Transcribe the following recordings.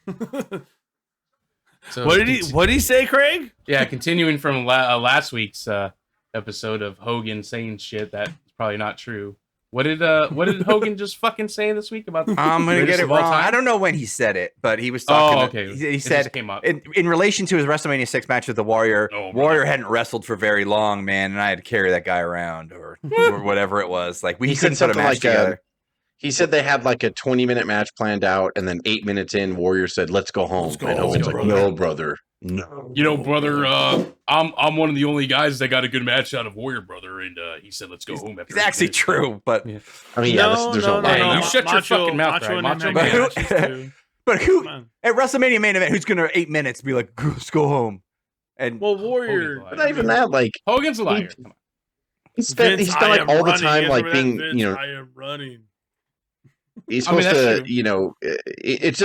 brother. So What did he say, Craig? Yeah, continuing from last week's episode of Hogan saying shit that's probably not true. What did Hogan just fucking say this week about? I'm gonna get it wrong. I don't know when he said it, but he was talking. Oh, okay. He said came up. in relation to his WrestleMania 6 match with the Warrior. Warrior hadn't wrestled for very long, man, and I had to carry that guy around or whatever it was. Like we couldn't put a match together. He said they had like a 20-minute match planned out, and then 8 minutes in, Warrior said, "Let's go home." And Hogan's like, "No, brother, no." You know, brother, I'm one of the only guys that got a good match out of Warrior, brother, and he said, "Let's go home." After it's actually true, but yeah. I mean, yeah, there's no lie. You shut your fucking mouth, right? Macho Man. But who at WrestleMania main event? Who's gonna 8 minutes be like, "Let's go home"? And Warrior, not even that. Like Hogan's a liar. He spent like all the time like being, you know. I am running. He's supposed to, you know, it's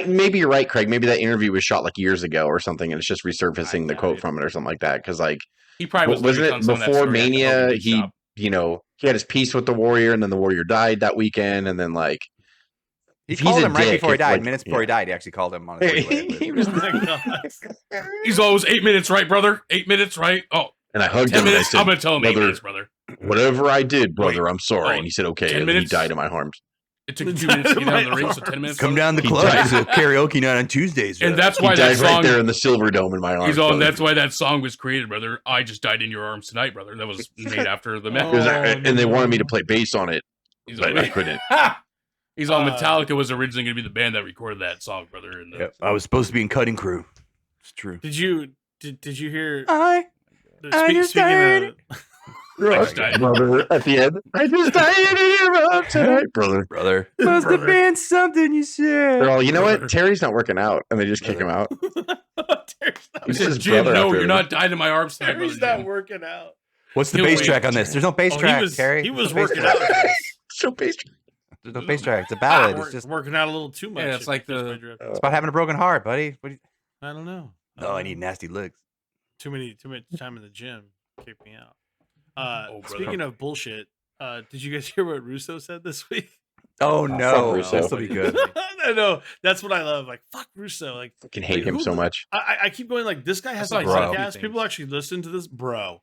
maybe you're right, Craig. Maybe that interview was shot like years ago or something, and it's just resurfacing the quote from it or something like that. Because like he probably wasn't it before Mania? He, you know, he had his peace with the Warrior, and then the Warrior died that weekend, and then like he called him right before he died. Minutes before he died, he actually called him on his he was He's always 8 minutes, right, brother? 8 minutes, right? Oh, and I hugged 10 him. minutes. Said, I'm gonna tell him 8 minutes, brother. Whatever I did, brother, I'm sorry. And he said, "Okay," and then he died in my arms. It took 2 minutes to get down the ring, so 10 minutes. Come down the club. It's a karaoke night on Tuesdays. And that's why he that died song right there in the Silver Dome in my arms. He's on. That's why that song was created, brother. I just died in your arms tonight, brother. That was made after the match. And they wanted me to play bass on it, but I couldn't. He's on Metallica was originally going to be the band that recorded that song, brother. And I was supposed to be in Cutting Crew. It's true. Did you hear? Speaking Brother, at the end, I just died in your arms tonight, brother. Must have been something you said. They're all, you know what? Terry's not working out, and they just kick him out. He says, "Jim, no, you're not dying in my arms tonight." Terry's not working out. What's the bass track on this? There's no bass track, Terry. He was working out. No bass track. There's no bass track. It's a ballad. It's just working out a little too much. Yeah, it's like it's about having a broken heart, buddy. I don't know. I need nasty legs. Too much time in the gym. Kick me out. Speaking of bullshit, did you guys hear what Russo said this week? Oh no, Russo. This will be good. I know. That's what I love. Like, fuck Russo. Like, I can hate him so much. I keep going like, this guy has a podcast. People actually listen to this, bro.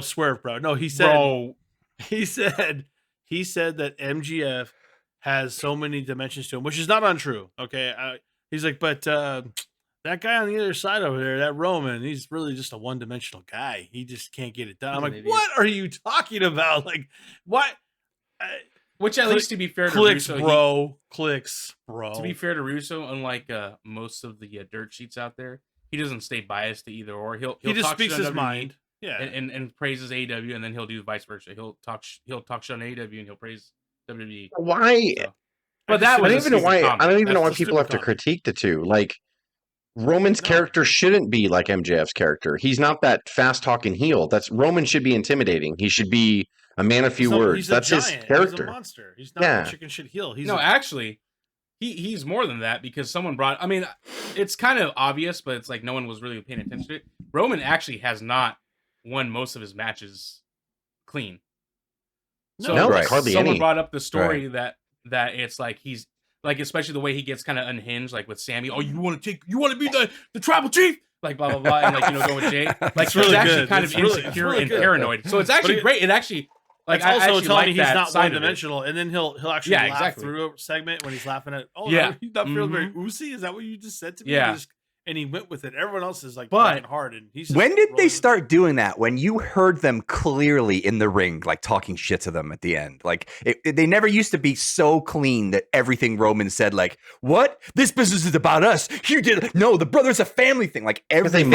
Swerve, bro. No, he said, he said that MGF has so many dimensions to him, which is not untrue. Okay, he's like, but that guy on the other side over there, that Roman, he's really just a one-dimensional guy. He just can't get it done. I'm like, what are you talking about? Like, what? Which, at least to be fair to Russo, clicks, bro. To be fair to Russo, unlike most of the dirt sheets out there, he doesn't stay biased to either or. He just speaks his mind. Yeah, and praises AEW, and then he'll do vice versa. He'll talk shit on AEW, and he'll praise WWE. Why? So. But I don't even know why people have to critique the two. Like, Roman's character shouldn't be like MJF's character. He's not that fast talking heel. Roman should be intimidating. He should be a man of few words. That's his character. He's a monster. He's not a chicken shit heel. Actually, he's more than that, because someone brought. I mean, it's kind of obvious, but it's like no one was really paying attention to it. Roman actually has not won most of his matches clean. Hardly someone any. brought up the story that it's like he's. Like, especially the way he gets kind of unhinged, like with Sammy. Oh, you want to be the tribal chief? Like, blah, blah, blah. And, like, go with Jay. Like, he's actually kind of insecure and paranoid. So it's actually great. It actually, like, I also actually telling like me he's not one-dimensional. And then he'll actually laugh through a segment when he's laughing at, he's not feeling very oozy? Is that what you just said to me? Yeah. And he went with it. Everyone else is like working hard, and he's. When did they start doing that? When you heard them clearly in the ring, like talking shit to them at the end, like they never used to be so clean that everything Roman said, like, "What? This business is about us." You did the brother's a family thing. Like everything.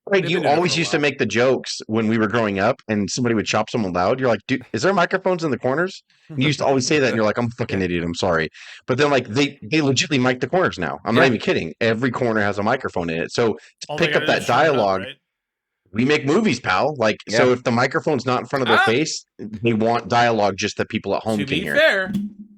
Like, you always used to make the jokes when we were growing up, and somebody would chop someone loud. You're like, dude, is there microphones in the corners? And you used to always say that, and you're like, I'm a fucking idiot. I'm sorry. But then, like, they legitimately mic the corners now. I'm not even kidding. Every corner has a microphone in it. So to pick up that dialogue, we make movies, pal. Like, so if the microphone's not in front of their face, they want dialogue just that people at home can hear. To be fair,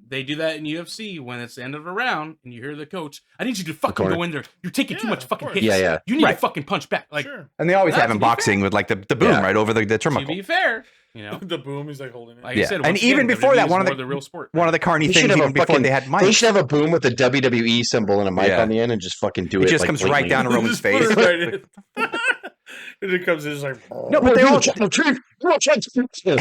they do that in UFC when it's the end of a round and you hear the coach, I need you to fucking go in there. You're taking too much fucking hits. You need to fucking punch back. Like, and they always have in boxing with like the boom right over the turnbuckle. To be fair. You know, the boom. He's like holding it. Like I said, and even before that, one of the real sport. One of the carny things, even before they had mics. They should have a boom with a WWE symbol and a mic on the end, and just fucking do it. It just comes right down to Roman's face. And it comes in, it's like, no, but they all. It's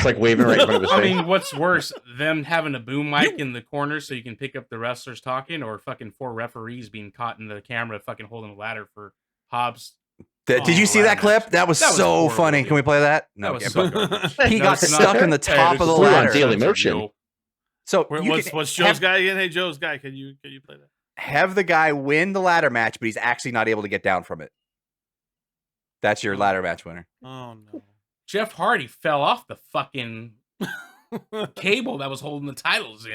like waving right in front of his face. I mean, what's worse, them having a boom mic in the corner so you can pick up the wrestlers talking, or fucking 4 referees being caught in the camera fucking holding a ladder for Hobbs? Did you see that clip? That was so funny. Can we play that? No, that was so good. He got stuck in the top of the ladder. Daily Motion. So what's Joe's guy again? Hey, Joe's guy, can you play that? Have the guy win the ladder match, but he's actually not able to get down from it. That's your ladder match winner. Oh no! Jeff Hardy fell off the fucking cable that was holding the titles.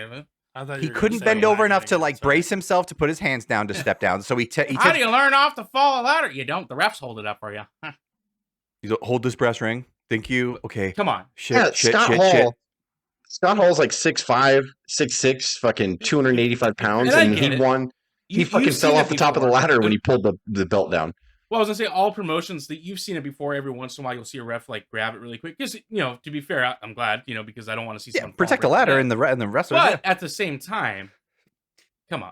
He couldn't bend over enough to like brace himself to put his hands down to step down. So he how do you learn off the fall ladder? You don't. The refs hold it up for you. He's hold this brass ring. Thank you. Okay. Come on. Shit. Scott Hall's like 6'5", 6'6", fucking 285 pounds, and he won. He fucking fell off the top of the ladder when he pulled the belt down. Well, I was gonna say all promotions that you've seen it before. Every once in a while, you'll see a ref like grab it really quick. Because to be fair, I'm glad because I don't want to see someone protect the ladder and the wrestler. But at the same time, come on.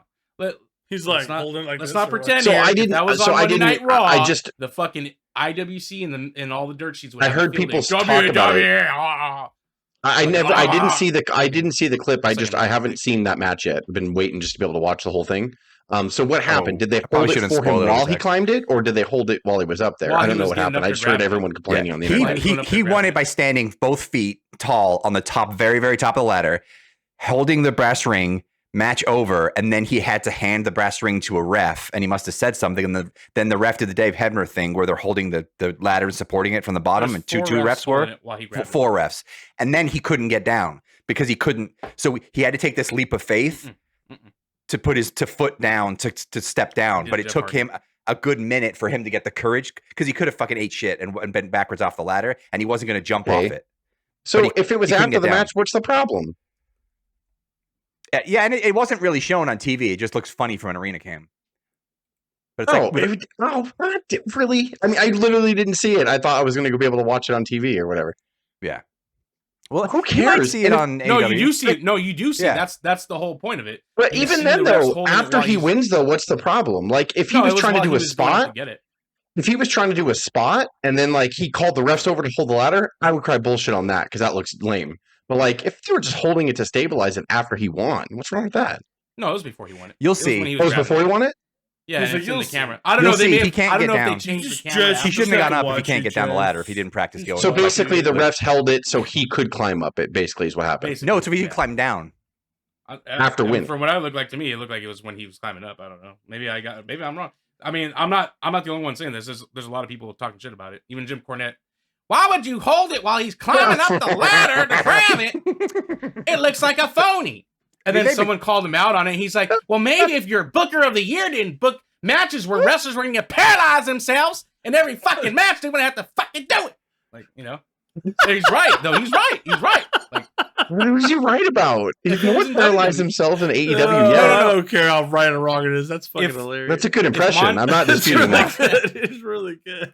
He's like holding like. Let's not pretend. So I didn't. That was so on Monday Night Raw. I just the fucking IWC and all the dirt sheets. I heard people talk about it. I didn't see the clip. I haven't seen that match yet. I've been waiting just to be able to watch the whole thing. So what happened? Did they hold it for him while he climbed it, or did they hold it while he was up there? I don't know what happened. I just heard everyone complaining on the internet. He won it by standing both feet tall on the top, very, very top of the ladder, holding the brass ring, match over, and then he had to hand the brass ring to a ref, and he must have said something, and then the ref did the Dave Hebner thing where they're holding the ladder and supporting it from the bottom, and two refs were, 4 refs, and then he couldn't get down because he couldn't, so he had to take this leap of faith to put his foot down to step down, but it took him a good minute for him to get the courage because he could have fucking ate shit and bent backwards off the ladder, and he wasn't going to jump off it. So if it was after the match, what's the problem? Yeah, and it wasn't really shown on TV. It just looks funny from an arena cam. But it's really? I mean, I literally didn't see it. I thought I was going to be able to watch it on TV or whatever. Yeah. Well, who cares? You might see it on No, AEW. you do see it. No, you do see it. That's the whole point of it. But even then, though, after he wins, though, what's the problem? Like, if he was trying to do a spot, if he was trying to do a spot, and then like he called the refs over to hold the ladder, I would cry bullshit on that because that looks lame. But like, if they were just holding it to stabilize it after he won, what's wrong with that? No, it was before he won it. You'll see. It was before he won it. Yeah, it's in the camera. I don't know. He can't get down. He shouldn't have gone up if he can't get down the ladder if he didn't practice going. So basically, the refs held it so he could climb up it. Basically, is what happened. No, it's if he could climb down after win. From what it looked like to me, it looked like it was when he was climbing up. I don't know. Maybe I'm wrong. I mean, I'm not the only one saying this. There's a lot of people talking shit about it. Even Jim Cornette. Why would you hold it while he's climbing up the ladder to grab it? It looks like a phony. And then someone called him out on it. He's like, well, maybe if your Booker of the Year didn't book matches where wrestlers were going to paralyze themselves in every fucking match, they wouldn't have to fucking do it. Like, he's right, though. He's right. Like, what was he right about? No one paralyzed themselves in AEW. I don't care how right or wrong it is. That's fucking hilarious. That's a good impression. I'm not disputing that. It's really good.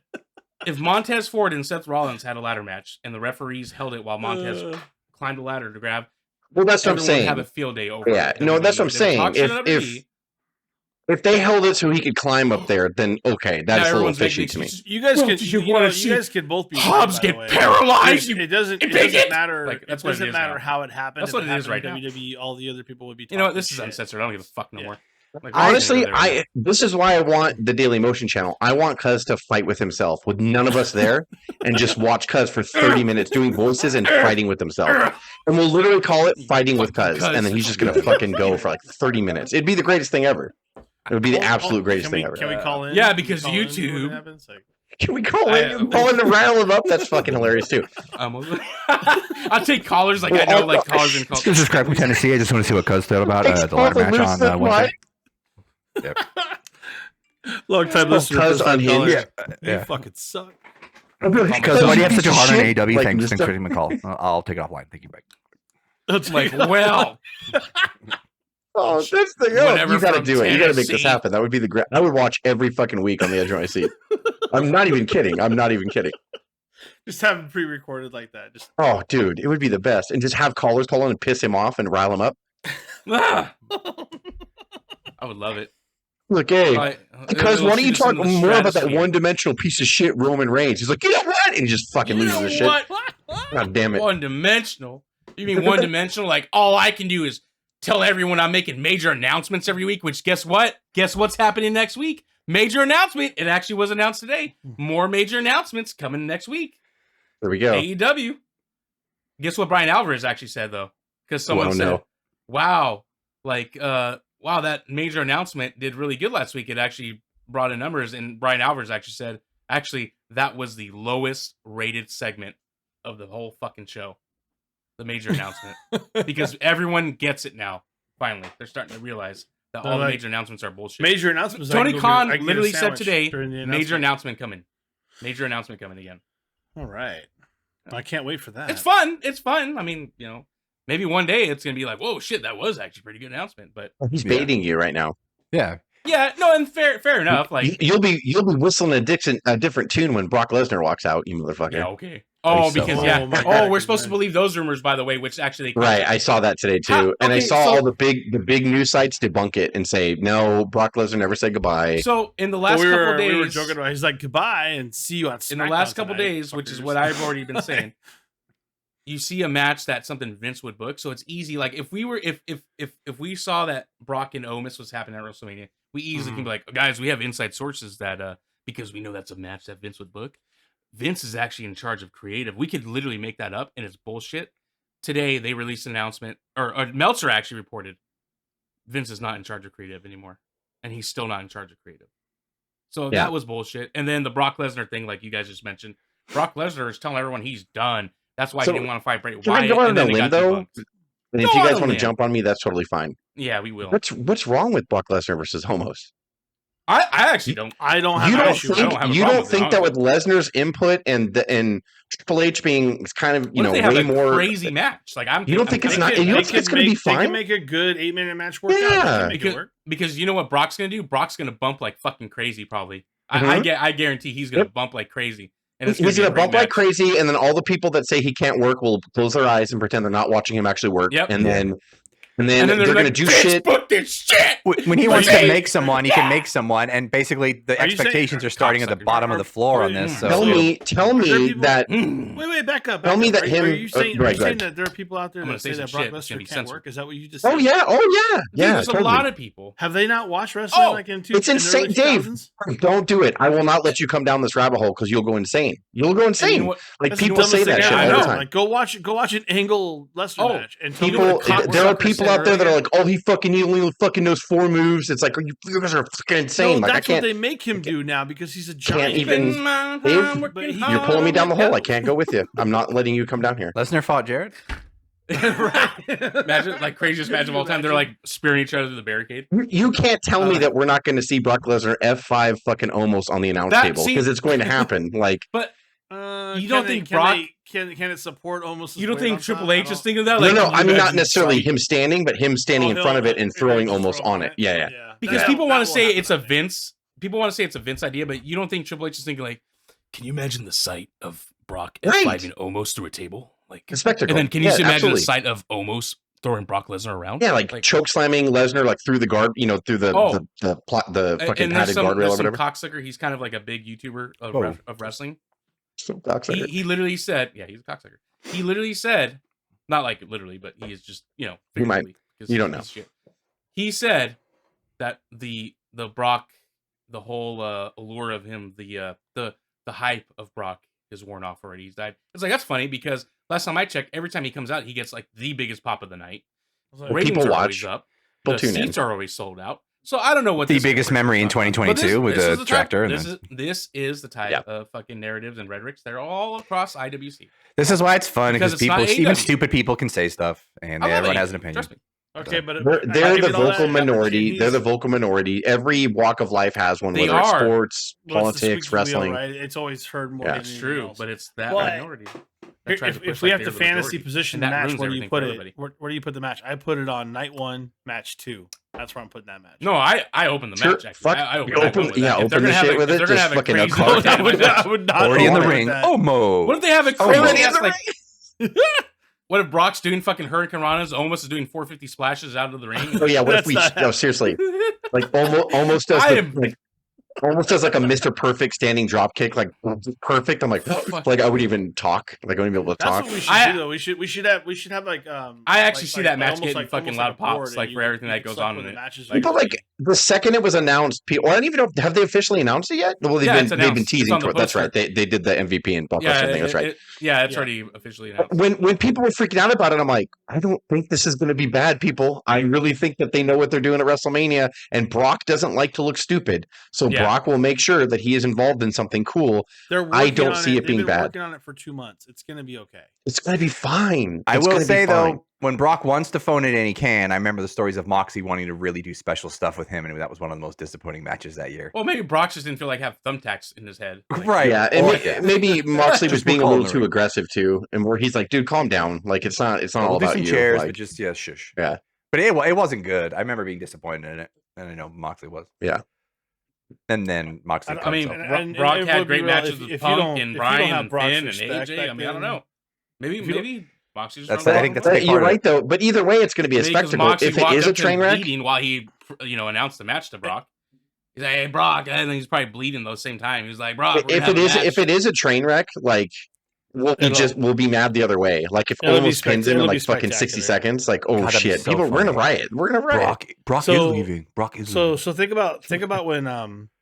If Montez Ford and Seth Rollins had a ladder match and the referees held it while Montez climbed the ladder to grab, well, that's what I'm saying. Have a field day over. Yeah, no, that's what I'm saying. If they held it so he could climb up there, then okay, that's a little fishy to me. You guys can both be. Hobbs get paralyzed. It doesn't matter. It doesn't matter how it happened. That's what it is right now. WWE, all the other people would be. You know what? This is uncensored. I don't give a fuck no more. Like, honestly, this is why I want the Daily Motion channel. I want Cuz to fight with himself, with none of us there, and just watch Cuz for 30 minutes doing voices and fighting with himself. And we'll literally call it Fighting with Cuz, and then he's just going to fucking go for like 30 minutes. It'd be the greatest thing ever. It would be the absolute greatest thing ever. Can we call in? Yeah, because YouTube. Can we call in? Call in to rattle him up? That's fucking hilarious, too. I'll take callers like I know, like callers and callers. This is subscribe from Tennessee. I just want to see what Cuz thought about the ladder match on Wednesday. Yep. Long time listener. Cuz unhinged. You fucking suck. Because why do you have such a hard on AEW? Thanks for taking my call. I'll take it offline. Thank you, Mike. It's like, well. Oh, that's the you got to do it. You got to make this happen. That would be the great. I would watch every fucking week on the edge of my seat. I'm not even kidding. Just have it pre-recorded like that. Just Oh, dude, it would be the best. And just have callers call in and piss him off and rile him up. I would love it. Look, hey, because why don't you talk more about that one-dimensional piece of shit Roman Reigns? He's like, you know what? And he just fucking loses his shit. God damn it. One-dimensional? You mean one-dimensional? Like, all I can do is tell everyone I'm making major announcements every week, which guess what? Guess what's happening next week? Major announcement. It actually was announced today. More major announcements coming next week. There we go. AEW. Guess what Brian Alvarez actually said, though? Because someone said, wow, wow, that major announcement did really good last week. It actually brought in numbers, and Brian Alvarez actually said, that was the lowest rated segment of the whole fucking show. The major announcement. Because everyone gets it now. Finally. They're starting to realize that all the major announcements are bullshit. Major announcements. Tony Khan literally said today, major announcement coming. Major announcement coming again. All right. I can't wait for that. It's fun. It's fun. I mean, maybe one day it's going to be like, whoa, shit, that was actually a pretty good announcement. But he's baiting you right now. Yeah. Yeah, no, and fair enough. Like you'll be whistling a different tune when Brock Lesnar walks out, you motherfucker. Yeah, okay. Oh, because we're supposed to believe those rumors, by the way, which actually right. I saw that today too, and I saw all the big news sites debunk it and say no, Brock Lesnar never said goodbye. So in the last couple of days, we were joking about. He's like goodbye and see you on SmackDown in the last couple tonight, days, which is what I've already been saying. You see a match that's something Vince would book, so it's easy. Like if we saw that Brock and Omos was happening at WrestleMania, we easily can be like, guys, we have inside sources that because we know that's a match that Vince would book. Vince is actually in charge of creative. We could literally make that up, and it's bullshit. Today, they released an announcement, or Meltzer actually reported Vince is not in charge of creative anymore, and he's still not in charge of creative. So that was bullshit. And then the Brock Lesnar thing, like you guys just mentioned, Brock Lesnar is telling everyone he's done. That's why he didn't want to fight Bray Wyatt. And then limb, though? And if you guys want to jump on me, that's totally fine. Yeah, we will. What's wrong with Brock Lesnar versus Homos? I actually don't. I don't have an issue. You don't think that with Lesnar's input and Triple H being kind of way more crazy match? Like you don't think it's not? You don't think it's going to be fine? They can make a good 8-minute match work. Yeah, because you know what Brock's going to do? Brock's going to bump like fucking crazy. Probably. I guarantee he's going to bump like crazy. And he's going to bump like crazy, and then all the people that say he can't work will close their eyes and pretend they're not watching him actually work. Yep. And then they're going to do shit. Book this shit. When he wants to make someone, he can make someone, and basically the expectations are starting at the bottom of the floor on this. So. Tell me that. Wait, back up. Tell me that him. Are you saying that there are people out there that say that Brock Lesnar can't work? Is that what you just said? Oh yeah. There's a lot of people. Have they not watched wrestling like in It's insane, Dave. Don't do it. I will not let you come down this rabbit hole because you'll go insane. Like people say that shit all the time. Like go watch an Angle Lesnar match and people. There are people out there that are like, oh, he only fucking knows 4 moves. It's like, you guys are fucking insane. No, like, that's what they make him do now because he's a giant. You're pulling me down the hole. I can't go with you. I'm not letting you come down here. Lesnar fought Jarrett. Right. Imagine like craziest match of all time. They're like spearing each other to the barricade. You can't tell me that we're not going to see Brock Lesnar F5 fucking almost on the announce table because it's going to happen. Like, but you don't think Brock can it support almost? You don't think Triple H is thinking of that? Like, no. I mean, not necessarily him standing, but him standing in front of it and throwing almost on it. Yeah. Because people want to say it's a Vince. People want to say it's a Vince idea, but you don't think Triple H is thinking like, can you imagine the sight of Brock F5ing Omos through a table? Like a spectacle. And then can you imagine the sight of Omos throwing Brock Lesnar around? Yeah, like choke slamming Lesnar like through the guard, through the fucking padded guardrail or whatever. Cocksucker. He's kind of like a big YouTuber of wrestling. So cocksucker. He literally said, he's a cocksucker. He literally said, not like literally, but he is just you might. You don't know. He said that the Brock, the whole allure of him, the hype of Brock is worn off already. He's died. It's like that's funny because last time I checked, every time he comes out, he gets like the biggest pop of the night. Ratings are always up. The seats are always sold out. So I don't know what the biggest memory in 2022 with the tractor. This is the type of fucking narratives and rhetorics. They're all across IWC. This is why it's fun because even stupid people can say stuff and everyone has an opinion. Trust me. Okay, but they're the vocal minority. They're the vocal minority. Every walk of life has one, whether it's sports, politics, wrestling. Right? It's always heard more. That's true, but it's that minority. If we have to fantasy position the match, where do you put it? Where do you put the match? I put it on night 1, match 2. That's where I'm putting that match. No, I open the match. Fuck, I open the shit with it. Just fucking a card. I would not. Already in the ring. Omos. What if they have a crazy what if Brock's doing fucking Hurricane Ranas? Omos is doing 450 splashes out of the ring. Oh yeah, what if we? No, seriously. Like almost does almost does like a Mr. Perfect standing drop kick, like perfect. I'm like I wouldn't even talk. Like I wouldn't be able to talk. That's what we should do though. We should have like I actually see that match getting fucking loud pops like for everything that goes on in it. People like the second it was announced, people, I don't even know, have they officially announced it yet? Well, they've been teasing for it. That's right. They did the MVP and blockbuster thing. That's right. It's already officially announced. When people were freaking out about it, I'm like, I don't think this is going to be bad, people. I really think that they know what they're doing at WrestleMania, and Brock doesn't like to look stupid, so Brock will make sure that he is involved in something cool. I don't see it being bad. Working on it for 2 months. It's going to be okay. It's going to be fine. I will say though, when Brock wants to phone it in, he can. I remember the stories of Moxie wanting to really do special stuff with him, and that was one of the most disappointing matches that year. Well, maybe Brock just didn't feel like have thumbtacks in his head. Right. Yeah. And maybe Moxley was being a little too aggressive too, and where he's like, "Dude, calm down. Like it's not all about you." Chairs, like, but just shush. Yeah. But it wasn't good. I remember being disappointed in it, and I know Moxley was. Yeah. And then Moxley. Brock had great matches with Punk and Bryan and Finn and AJ. I mean, I don't know. Maybe Moxley's just I think that's you're right though. But either way, it's going to be a spectacle. If it is a train wreck, while he announced the match to Brock, he's like, "Hey, Brock," and then he's probably bleeding the same time. He's like, "Brock." If it is a train wreck, like we'll be mad the other way. Like if Omos pins him in like fucking 60 seconds, like shit, so people, we're gonna riot. We're gonna riot. Brock is leaving. Brock is leaving. So think about when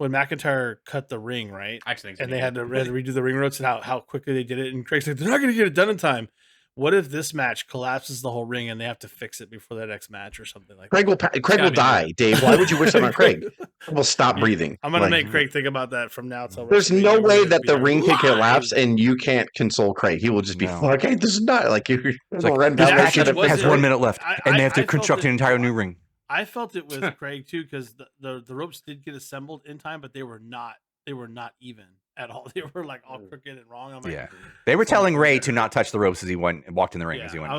McIntyre cut the ring, right? And they had to redo the ring ropes and how quickly they did it. And Craig's like, they're not gonna get it done in time. What if this match collapses the whole ring and they have to fix it before that next match or something like that? Craig will die, Dave. Why would you wish that on Craig? We'll stop breathing. I'm gonna make Craig think about that from now till. There's no way that the ring can collapse and you can't console Craig. He will just be like, "Hey, this is not like you." This package has 1 minute left, and they have to construct an entire new ring. I felt it with Craig too because the ropes did get assembled in time, but they were not even at all. They were like all crooked and wrong. I'm like, they were telling Ray to not touch the ropes as he walked in the ring. As he went.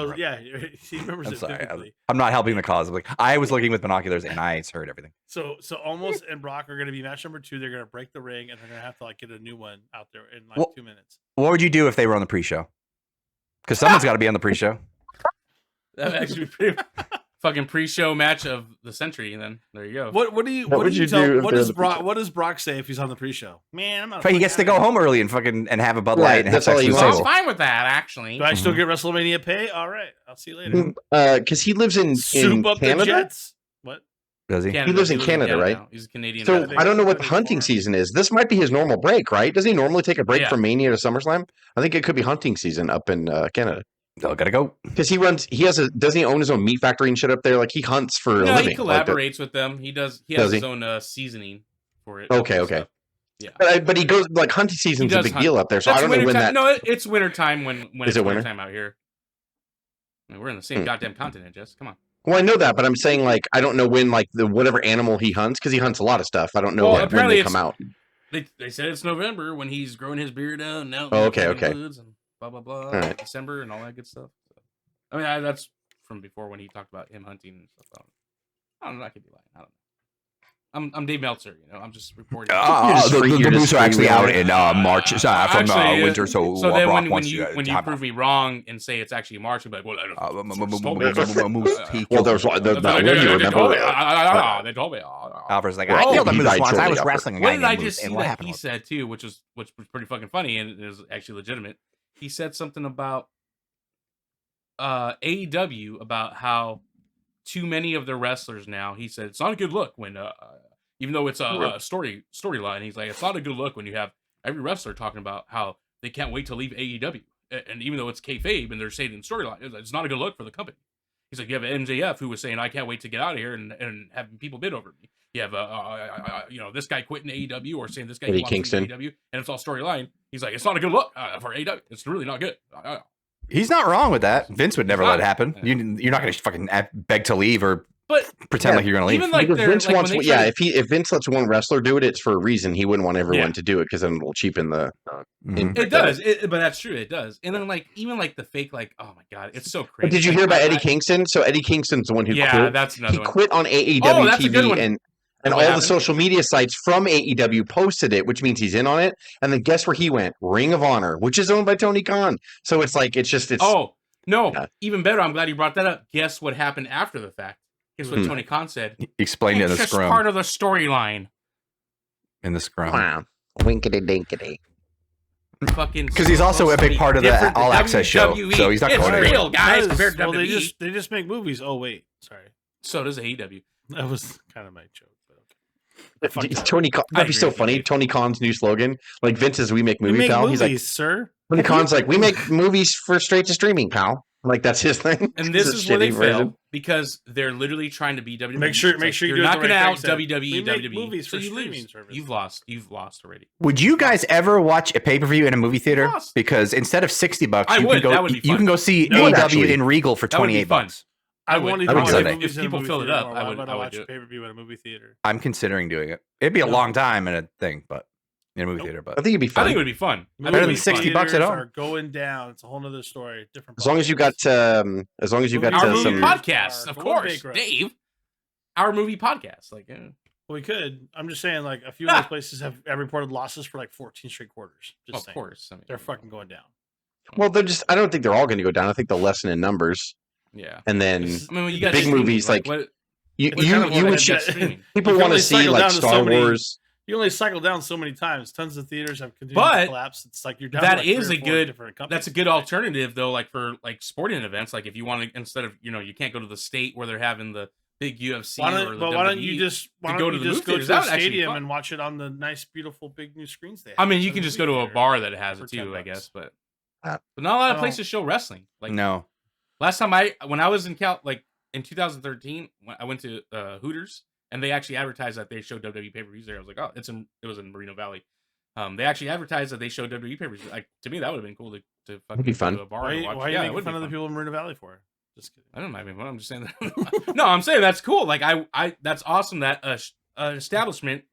He remembers it vividly. I'm not helping the cause. I was looking with binoculars and I heard everything. So Omos and Brock are going to be match number 2. They're going to break the ring and they're going to have to get a new one out there in 2 minutes. What would you do if they were on the pre-show? Because someone's got to be on the pre-show. That would actually be pretty. Fucking pre-show match of the century, and then there you go. What does Brock say if he's on the pre-show? Man, I'm not. He gets to go home early and have a Bud Light and have sex with I was fine with that, actually. Do I still get WrestleMania pay? All right, I'll see you later. Because he lives in Canada. The Jets. What does he? Canada. He lives in Canada, right? Now. He's a Canadian. So I don't know what the hunting season is. This might be his normal break, right? Does he normally take a break from Mania to SummerSlam? I think it could be hunting season up in Canada. Still gotta go because doesn't he own his own meat factory and shit up there? Like he hunts for a living. He collaborates with them. He has his own seasoning for it. Okay. Yeah, but he goes like hunting season's a big deal up there. So I don't know when that. No, it's winter time when it's winter time out here. I mean, we're in the same goddamn continent, Jess. Come on. Well, I know that, but I'm saying like I don't know when like the whatever animal he hunts because he hunts a lot of stuff. I don't know when they come out. They said it's November when he's growing his beard out and out. Okay. Blah blah blah. Right. December and all that good stuff. So, I mean, that's from before when he talked about him hunting and stuff. I don't know. I could be lying. I don't know. I'm Dave Meltzer. I'm just reporting. The moose are actually out in March from winter. So then when you prove me wrong and say it's actually March, you'll be like, well, there's they told me. Alvarez like, I killed the moose once. I was wrestling a guy named Moose. And what he said too, which was pretty fucking funny and it was actually legitimate. He said something about AEW about how too many of the wrestlers now. He said it's not a good look when even though it's a storyline. He's like, it's not a good look when you have every wrestler talking about how they can't wait to leave AEW, and even though it's kayfabe and they're saying in storyline, it's not a good look for the company. He's like, you have MJF who was saying, I can't wait to get out of here and having people bid over me. You have this guy quitting AEW or saying this guy wants Kingston AEW, and it's all storyline. He's like, it's not a good look for AEW. It's really not good. He's not wrong with that. Vince would never let it happen. You're not going to fucking beg to leave or But pretend like you're gonna leave. Even like because Vince like wants, if Vince lets one wrestler do it, it's for a reason. He wouldn't want everyone to do it because then it'll cheapen the. It does, but that's true. It does, and then like even like the fake, like oh my god, it's so crazy. Did you hear about Eddie Kingston? So Eddie Kingston's the one who quit. That's another one. He quit on AEW TV and all the social media sites from AEW posted it, which means he's in on it. And then guess where he went? Ring of Honor, which is owned by Tony Khan. So it's like it's. Oh no, even better. I'm glad you brought that up. Guess what happened after the fact? Guess what Tony Khan said? He explained it in the scrum. It's part of the storyline. In the scrum. Wow. Winkety dinkety. Fucking. Because he's also a big part of the All Access show, so he's not going to real, guys. Compared to WWE. They just make movies. Oh wait, sorry. So does AEW. That was kind of my joke. Tony Khan, that'd be so funny. Tony Khan's new slogan, like Vince's "We make movies, pal." Movies, he's like, "Sir." Tony Khan's like, "We make movies for straight to streaming, pal." Like that's his thing. And this is where they fail because they're literally trying to be WWE. Make sure you're knocking out WWE. WWE. Movies so for you streaming lose. service. You've lost already. Would you guys ever watch a pay-per-view in a movie theater? Because instead of $60, you can go see AEW in Regal for $28. I would. If people filled it up, I would watch a pay-per-view in a movie theater. I'm considering doing it. It'd be a long time and a thing, but in a movie theater. But I think it'd be fun. I think it would be fun. Better than $60 at home. Are going down. It's a whole other story. Different. As long as you got, our movie podcast, of course, Dave. Our movie podcast, like. Well, we could. I'm just saying, like a few of those places have reported losses for like 14 straight quarters. Just of course, I mean, they're fucking going down. Well, they're just. I don't think they're all going to go down. I think they'll lessen in numbers. Yeah, and then you got big movies like you would just people want to see like Star Wars. You only cycle down so many times. Tons of theaters have continued to collapse. It's like you're down. That is a good. That's a good alternative though. Like for like sporting events, like if you want to instead of you can't go to the state where they're having the big UFC or the WWE. Why don't you just go to the stadium and watch it on the nice, beautiful, big new screens they have? I mean, you can just go to a bar that has it too, I guess, but not a lot of places show wrestling. Like no. Last time when I was in in 2013, I went to Hooters and they actually advertised that they showed WWE pay-per-views there. I was like, oh, it was in Moreno Valley. They actually advertised that they showed WWE pay-per-views. Like to me, that would have been cool to fucking be fun. Go to a bar why and watch. Why are you making fun of the people in Moreno Valley for? Just kidding. I don't mind making fun. I'm just saying that. No, I'm saying that's cool. Like I that's awesome that an establishment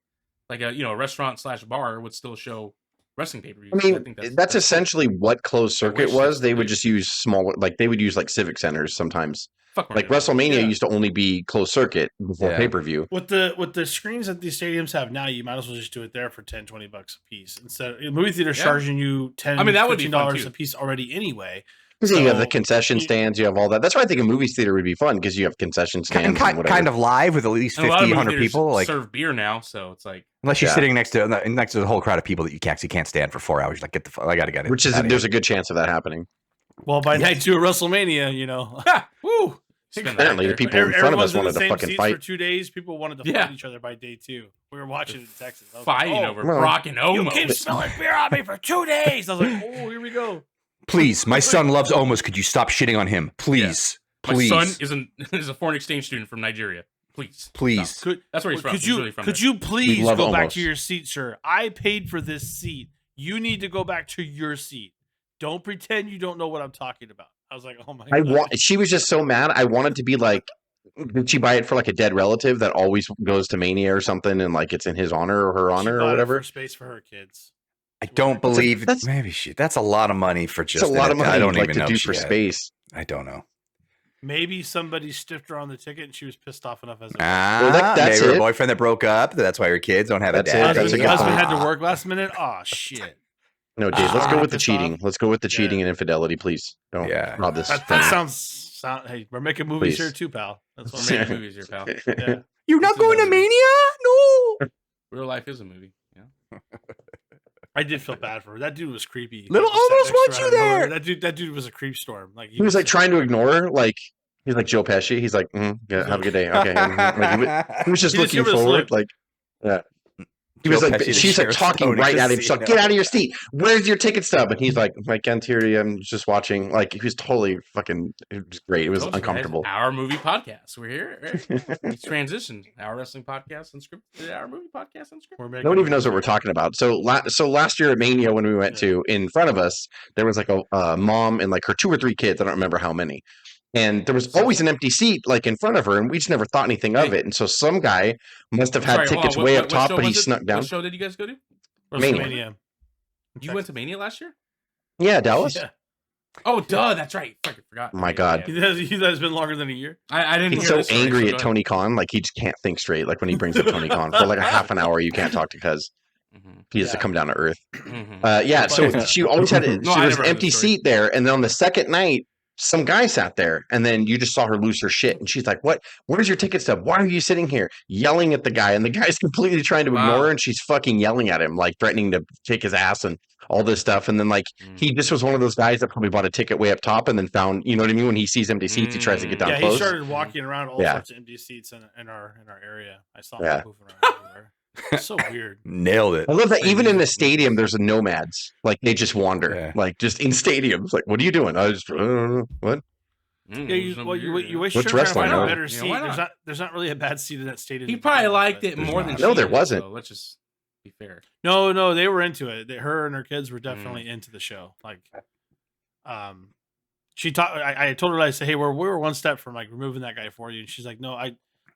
like a restaurant / bar would still show wrestling pay-per-views. I mean, that's essentially what closed circuit was. They would just use smaller, like they would use like civic centers sometimes. Like WrestleMania used to only be closed circuit before pay-per-view. With the screens that these stadiums have now, you might as well just do it there for $10-20 a piece instead. Movie theaters charging you $10-15 a piece already anyway. Because you have the concession stands, you have all that. That's why I think a movie theater would be fun because you have concession stands and kind of live with at least 50, 100 people. Like serve beer now, so it's like unless you're sitting next to the whole crowd of people that you actually can't stand for 4 hours. You're like, I gotta get it. Which is there's a good chance of that happening. Well, by night 2 of WrestleMania, woo. Apparently, the people in front of us wanted to fucking fight. For 2 days, people wanted to fight each other by day 2. We were watching in Texas. Fighting over Brock and Omos. You keep smelling beer on me for 2 days. I was like, oh, here we go. Please, my son loves Omos. Could you stop shitting on him? Please. Yeah. My son is a foreign exchange student from Nigeria. Please. That's where he's from. Could you please go back to your seat, sir? I paid for this seat. You need to go back to your seat. Don't pretend you don't know what I'm talking about. I was like, oh my God. She was just so mad. I wanted to be like, did she buy it for like a dead relative that always goes to Mania or something and like it's in his honor or her honor or whatever? For space for her kids. I don't believe that's a lot of money for just a lot of money. I don't even know to do for space. I don't know. Maybe somebody stiffed her on the ticket and she was pissed off enough as that's maybe her boyfriend that broke up. That's why her kids don't have a dad. Husband had to work last minute. Oh shit. No, Dave. Let's go with the cheating. Let's go with the cheating and infidelity, please. Don't rob this. That sounds. Hey, we're making movies here too, pal. That's what we're making movies here, pal. Yeah. You're not going to Mania? No. Real life is a movie. Yeah. I did feel bad for her. That dude was creepy. Little Omos wants you there. That dude was a creep storm. Like he was like trying to ignore her. Like he's like Joe Pesci. He's like, yeah, have a good day. Okay. Like, he was just looking forward. Like, yeah. He was like, she's like talking right at him. She's like, get out of your seat. Where's your ticket stub? And he's like, I can't hear you. I'm just watching. Like, he was totally fucking, it was great. It was uncomfortable. Our movie podcast. We're here. Right? We transitioned our wrestling podcast Unscripted to our movie podcast Unscripted. No one even knows what we're talking about. So last year at Mania, when we went to, in front of us, there was like a mom and like her 2 or 3 kids. I don't remember how many. And there was always an empty seat like in front of her, and we just never thought anything of it. And so some guy must have had tickets way up top, but he snuck down. What show did you guys go to? Mania. You went to Mania last year? Yeah, Dallas. Yeah. Oh, duh, that's right. Fucking forgot. Oh my God. Yeah. He has been longer than a year. I didn't. He's so angry at Tony Khan, like he just can't think straight. Like when he brings up Tony Khan for like a half an hour, you can't talk to Cuz. He has to come down to earth. So she always had there was an empty seat there, and then on the second night, some guy sat there, and then you just saw her lose her shit, and she's like, "What? Where's your ticket stub? Why are you sitting here?" Yelling at the guy, and the guy's completely trying to ignore her, and she's fucking yelling at him, like threatening to kick his ass and all this stuff. And then like he just was one of those guys that probably bought a ticket way up top, and then found, you know what I mean? When he sees empty seats, he tries to get down close. He started walking around all sorts of empty seats in our area. I saw him moving around everywhere. It's so weird. Nailed it. I love that even in the stadium, there's nomads. Like they just wander, like just in stadiums. Like, what are you doing? I just what? Yeah, you wish you could find a better seat. There's not really a bad seat in that stadium. He probably liked it more than no, there wasn't. So let's just be fair. No, they were into it. Her and her kids were definitely into the show. Like, she taught. I told her, I said, hey, we were one step from like removing that guy for you, and she's like, no,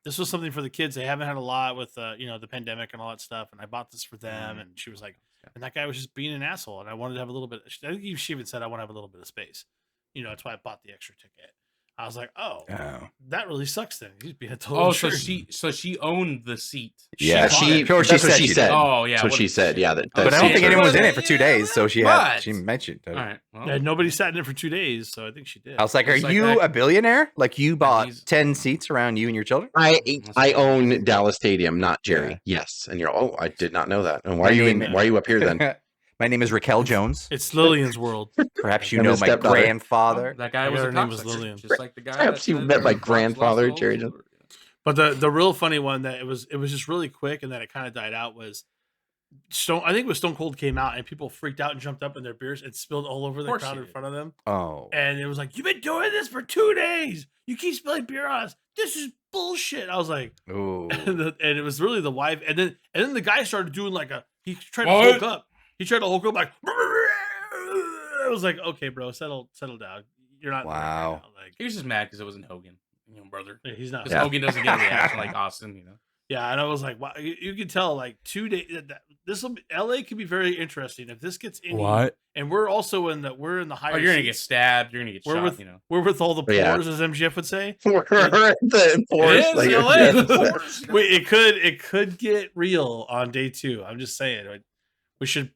this was something for the kids. They haven't had a lot with the pandemic and all that stuff, and I bought this for them. And she was like, and that guy was just being an asshole, and I wanted to have a little bit. I think she even said I want to have a little bit of space. That's why I bought the extra ticket. I was like, oh, that really sucks. Then he's being a total. So she owned the seat. Yeah, that's what she said. Oh, yeah, that's what she said. Yeah, but I don't think anyone was in it for 2 days, so she mentioned. All right, well, nobody sat in it for 2 days, so I think she did. I was like, are you a billionaire? Like you bought 10 seats around you and your children? I own Dallas Stadium, not Jerry. Yes, and you're I did not know that. And why are you up here then? My name is Raquel Jones. It's Lillian's world. Perhaps you know my grandfather. That guy was her name was Lillian. Just like the guy. Perhaps you met my grandfather, Jerry Jones. But the real funny one that it was just really quick and then it kind of died out was I think it was Stone Cold came out and people freaked out and jumped up in their beers and spilled all over the crowd in front of them. Oh. And it was like, you've been doing this for 2 days. You keep spilling beer on us. This is bullshit. I was like, ooh. And it was really the wife. And then the guy started doing like he tried to hulk up. He tried to hulk up like, I was like, okay, bro, settle down. You're not. Wow. Like, he was just mad because it wasn't Hogan, brother. Yeah, he's not. Because Hogan doesn't get a reaction like Austin, Yeah, and I was like, wow, you can tell like 2 days. LA could be very interesting if this gets in. What? And we're also in the higher. Oh, you're gonna get stabbed. You're gonna get shot. We're with all the pores, as MGF would say. We're the pores. Wait, it could get real on day 2. I'm just saying, we should.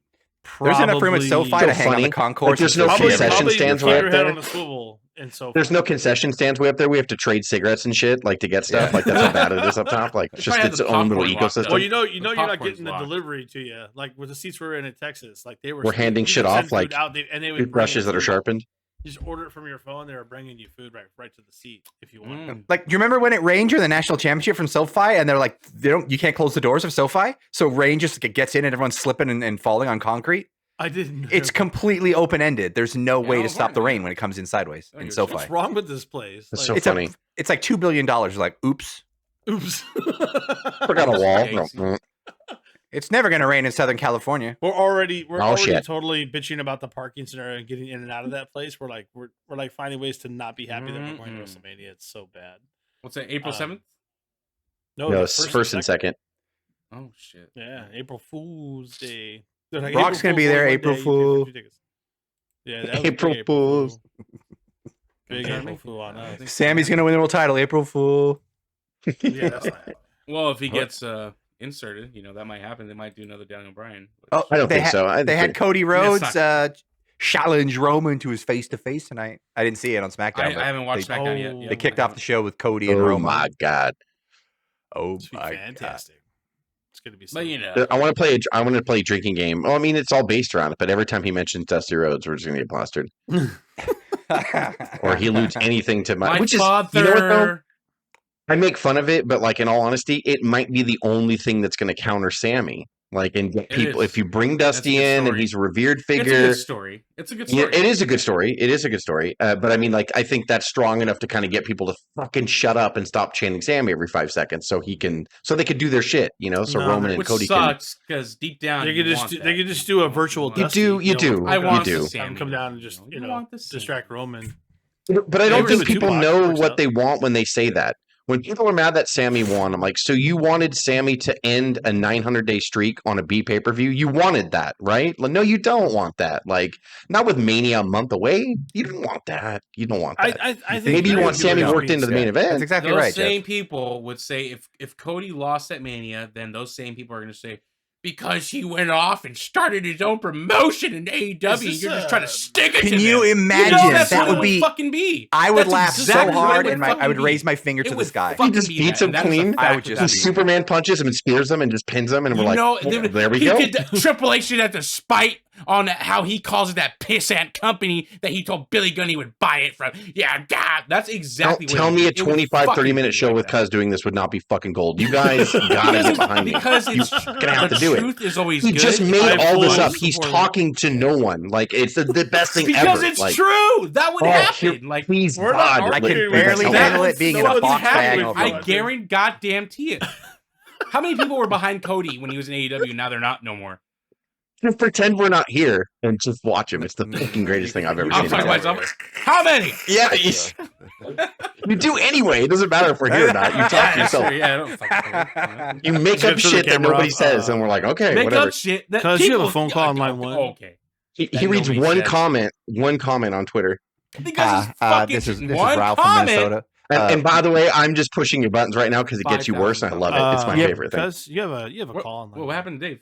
There's enough room at SoFi to hang on the concourse. There's no concession stands way up there. On a swivel and so there's no concession stands way up there. We have to trade cigarettes and shit, like to get stuff. Like that's how bad it is up top. Like it's just its own little ecosystem. Well, you're not getting the delivery to you. Like with the seats we were in Texas, like we're handing shit off like toothbrushes that are sharpened. You just order it from your phone. They were bringing you food right to the seat if you want. Like, do you remember when it rained during the national championship from SoFi, and they're like, you can't close the doors of SoFi, so rain just gets in and everyone's slipping and falling on concrete. I didn't know. It's completely open ended. There's no way to stop the rain when it comes in sideways in SoFi. What's wrong with this place? It's so funny. It's like $2 billion. Like, oops. Forgot a wall. It's never going to rain in Southern California. We're already totally bitching about the parking scenario and getting in and out of that place. We're like finding ways to not be happy that we're going to WrestleMania. It's so bad. What's that? April 7th? No, it's first and second. Oh shit! Yeah, April Fool's Day. Like, Rock's going to be there. April Fool. Yeah, April Fools. Big April Fool on us. Sammy's going to win the world title. April Fool. Yeah, that's not. Well, if he gets inserted, that might happen. They might do another Daniel Bryan. Oh, I don't think so. They had Cody Rhodes challenge Roman to his face-to-face tonight. I didn't see it on SmackDown. I haven't watched SmackDown yet. They kicked off the show with Cody and Roman. Oh my god! Oh my fantastic. God. It's gonna be. But I want to play a drinking game. Well, I mean, it's all based around it. But every time he mentions Dusty Rhodes, we're just gonna get plastered. Or he alludes anything to my which father. Is, you know what though? I make fun of it, but like in all honesty, it might be the only thing that's going to counter Sammy. Like and get people, if you bring Dusty in and he's a revered figure, it's a good story. It's a good story. Yeah, it is a good story. It is a good story. But I mean, like, I think that's strong enough to kind of get people to fucking shut up and stop chanting Sammy every 5 seconds, so they could do their shit, So Roman and Cody sucks because deep down they could just do a virtual. You do. I want to come down and just distract Roman. But I don't think people Tupac know works what out. they want when they say that. When people are mad that Sammy won, I'm like, so you wanted Sammy to end a 900-day streak on a B pay-per-view? You wanted that, right? Like, no, you don't want that. Like, not with Mania a month away. You don't want that. You don't want that. I think Maybe you want people Sammy are worked into the main That's event. exactly Those right, same Jeff. people would say if Cody lost at Mania, then those same people are going to say because he went off and started his own promotion in AEW, you're just trying to stick it. Can to you them. imagine? That's that what would be fucking be. I would That's laugh exactly so what it hard, would and I would fucking raise be. my finger to It the would sky. He fucking just be beats that, him and that is a clean. fact I would of just that. be- Superman punches him and spears him and just pins him, and we're You like, know, well, there we he go. could Triple H should have to spite on how he calls it that pissant company that he told Billy Gunn he would buy it from. Yeah, God, that's exactly what Tell it me a would be. It would 25, fucking 30-minute be show like with that. Cuz doing this would not be fucking gold. You guys gotta get behind me. Because You're it's gonna have the to do it. truth is always He good. just made I all this fully up. He's support it. talking to no one. Like, it's the best thing because ever. it's Like, true. That would happen. Like please, We're not God. arguing I like, can with barely that. handle it being in that a would box bag. happen. I guarantee goddamn it. How many people were behind Cody when he was in AEW? Now they're not no more. Just pretend we're not here and just watch him. It's the fucking greatest thing I've ever I'm seen. talking in my about life. myself. How many? Yeah, you do anyway. It doesn't matter if we're here or not. You talk to yourself. Yeah, I don't fucking You make Just up get to the shit that camera. nobody says, and we're like, okay, make whatever. up shit. That Cuz you have a people- phone call on line one. Okay. He that reads nobody one comment on Twitter. Because it's fucking this is one Ralph from comment. Minnesota. And by the way, I'm just pushing your buttons right now because it gets you worse, and I love it. It's my Yeah, favorite thing. Cuz you have a call on line. What happened to Dave?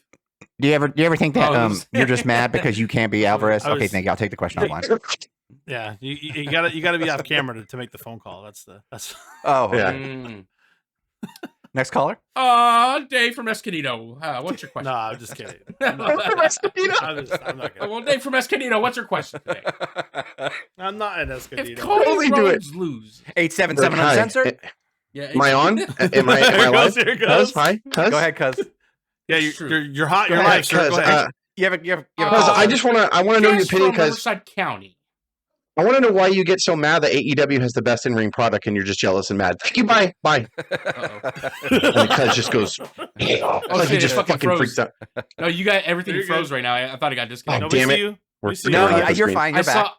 Do you ever think that Oh, this- you're just mad because you can't be Alvarez? I Okay, was- thank you. I'll take the question offline. Yeah, you gotta be off camera to make the phone call. That's Oh, Yeah. Mm. next caller. Dave from Escondido. What's your question? No, I'm just kidding. I'm not kidding. Well, Dave from Escondido, what's your question today? I'm not an If Escondido. Cody Totally do it. Rhodes lose, 877 Hi. uncensored. yeah, Am I on? Am I Here it live? goes, here it Cuz, goes. hi, Cuz. Go ahead, cuz. Yeah, you're hot. You're Go ahead, live, sir. Cuz. Go ahead. You have a Cuz, I just want to know your Guys opinion from because Riverside County. I want to know why you get so mad that AEW has the best in-ring product and you're just jealous and mad. Thank you, bye. Uh-oh. And Cuz just goes, shit, like he it just fucking fucking froze. freaks out. No, you got everything You're froze good. right now. I thought it got disconnected. Oh, Nobody damn see it. you? We're We see No, you. together. you're fine. I You're back saw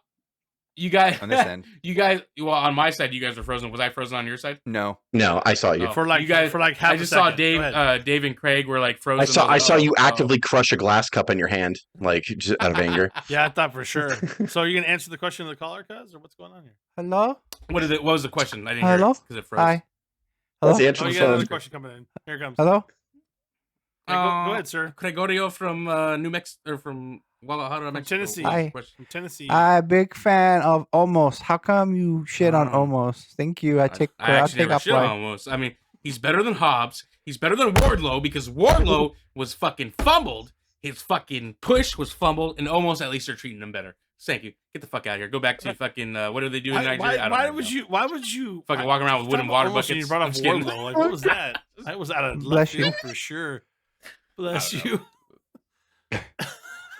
you guys on this end. You guys, well, on my side, you guys were frozen. Was I frozen on your side? No. No, I saw you. Oh. For like You guys- for like half I a just saw second. Dave. Go ahead. Dave and Craig were like frozen. I saw you oh. actively crush a glass cup in your hand, like just out of anger. Yeah, I thought for sure. So are you gonna answer the question of the caller, cuz, or what's going on here? Hello? What was the question? I didn't Hello? hear it because it froze. Hi. Let's Hello? answer Oh, the you got another phone. question coming in. Here it comes. Hello? Hey, go ahead, sir. Gregorio from New Mexico, or from Guadalajara, Mexico. Tennessee. Hi. Question. From Tennessee. I'm a big fan of Omos. How come you shit on Oh. Omos? Thank you. I I'll actually take never up shit on Almost. I mean, he's better than Hobbs. He's better than Wardlow because Wardlow was fucking fumbled. His fucking push was fumbled, and almost at least they're treating him better. Thank you. Get the fuck out of here. Go back to fucking what do they do in Nigeria? I don't Why even would know. you? Why would you Fucking walk around with wooden Talk water about almost when buckets? You brought up I'm just kidding. Wardlow. Like, what was that? That was out of left field for sure. Bless I don't you.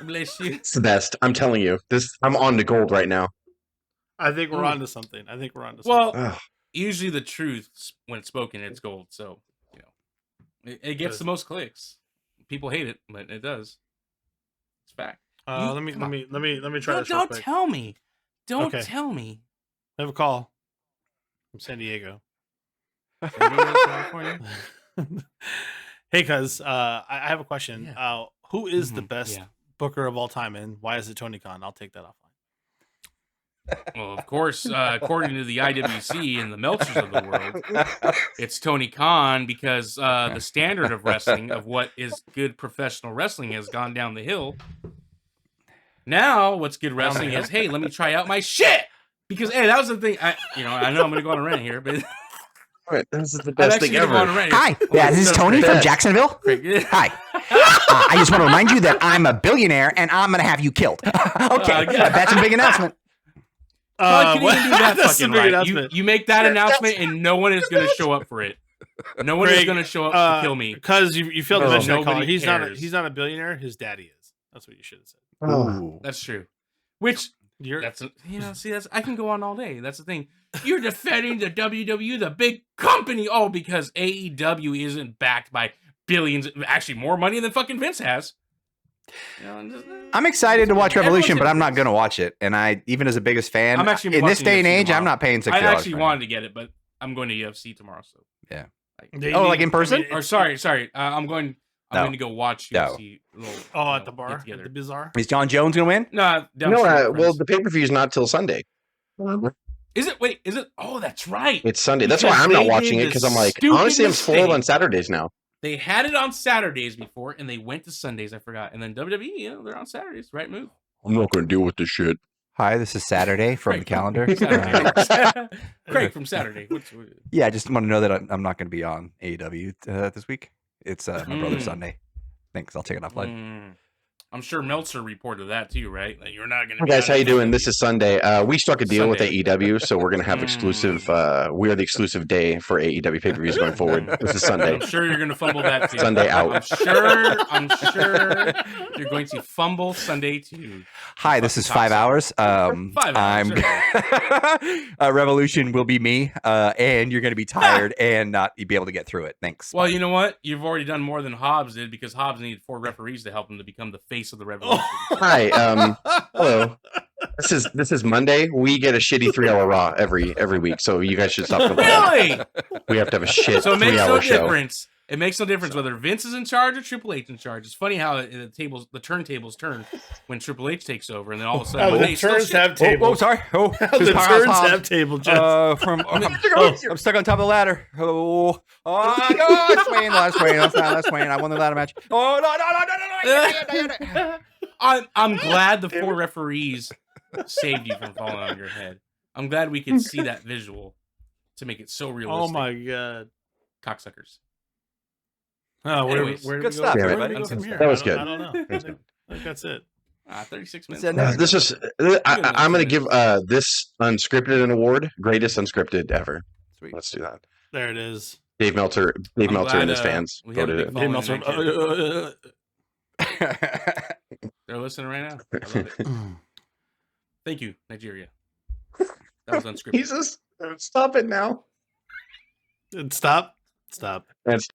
Bless you. It's the best. I'm telling you. I'm on to gold right now. I think we're Ooh. on to something. I think we're on to something. Well, Ugh. usually the truth, when it's spoken, it's gold. So, you know, it gets the most clicks. People hate it, but it does. It's fact. Let me try this real Don't quick. tell me. Don't Okay. tell me. I have a call from San Diego. San Diego, California? Hey, cuz I have a question. Yeah. Who is the Mhm, best yeah. booker of all time, and why is it Tony Khan? I'll take that offline. Well, of course, according to the IWC and the Meltzers of the world, it's Tony Khan because the standard of wrestling, of what is good professional wrestling, has gone down the hill. Now, what's good wrestling is, hey, let me try out my shit. Because, hey, that was the thing. I know I'm going to go on a rant here, but Right, this is the I'm best actually thing going to go on a ever. rant. Hi. Yeah, this is Tony from Jacksonville. Craig. Hi. I just want to remind you that I'm a billionaire and I'm going to have you killed. Okay. yeah. That's a big announcement. How can you even do that That's the fucking big right? announcement. You make that announcement and no one is going to show up for it. No one is Craig, going to show up to kill me. Because you failed to No. mention that caller. Nobody cares. He's not a billionaire. His daddy is. That's what you should have said. Ooh. That's true. Which You're, I can go on all day. That's the thing. You're defending the WWE, the big company. Oh, because AEW isn't backed by billions, actually more money than fucking Vince has. I'm excited to watch Revolution, but I'm not going going to watch it. And I, even as a biggest fan, I'm actually in this watching day and UFC age, tomorrow. I'm not paying $60. I actually wanted to get it, but I'm going to UFC tomorrow. So yeah. Like in person? or sorry. I'm going to go watch UFC. At the bar, at the Bizarre. Is John Jones going to win? No. Well, the pay per view is not till Sunday. Is it? Wait, is it? Oh, that's right. It's Sunday. That's why I'm not watching it, because I'm like, honestly, I'm spoiled on Saturdays now. They had it on Saturdays before, and they went to Sundays. I forgot. And then WWE, they're on Saturdays. Right move. I'm not going to deal with this shit. Hi, this is Saturday from the calendar. Craig from Saturday. Yeah, I just want to know that I'm not going to be on AEW this week. It's my brother's Sunday. Thanks. I'll take it offline. I'm sure Meltzer reported that too, right? Like, you're not going to. Hey guys, how you doing? This is Sunday. We struck a deal with AEW, so we're going to have exclusive. We are the exclusive day for AEW pay-per-views going forward. This is Sunday. I'm sure you're going to fumble that too. Sunday out. I'm sure you're going to fumble Sunday too. Hi, this is 5 hours. 5 hours. Revolution will be me, and you're going to be tired and not be able to get through it. Thanks. Well, you know what? You've already done more than Hobbs did, because Hobbs needed 4 referees to help him to become the face of the Revolution. Hi. Hello. This is Monday. We get a shitty 3-hour Raw every week, so you guys should stop complaining. Really? We have to have a shit So it makes 3-hour no show. difference. It makes no difference whether Vince is in charge or Triple H in charge. It's funny how the turntables turn when Triple H takes over, and then all of a sudden the turns have tables. Oh, sorry. Oh, The turns have table. I'm stuck on top of the ladder. Let's win. Let's win. I won the ladder match. Oh no. I'm glad the 4 referees saved you from falling on your head. I'm glad we could see that visual to make it so realistic. Oh my god, cocksuckers! Oh, Anyways, where good stuff, everybody. That was good. I don't know. I think that's it. 36 minutes. I'm going to give this Unscripted an award. Greatest Unscripted ever. Sweet. Let's do that. There it is. Dave Meltzer and his fans we have a voted big it. following in Nigeria. They're listening right now. I love it. Thank you, Nigeria. That was Unscripted. Jesus, stop it now. Stop. That's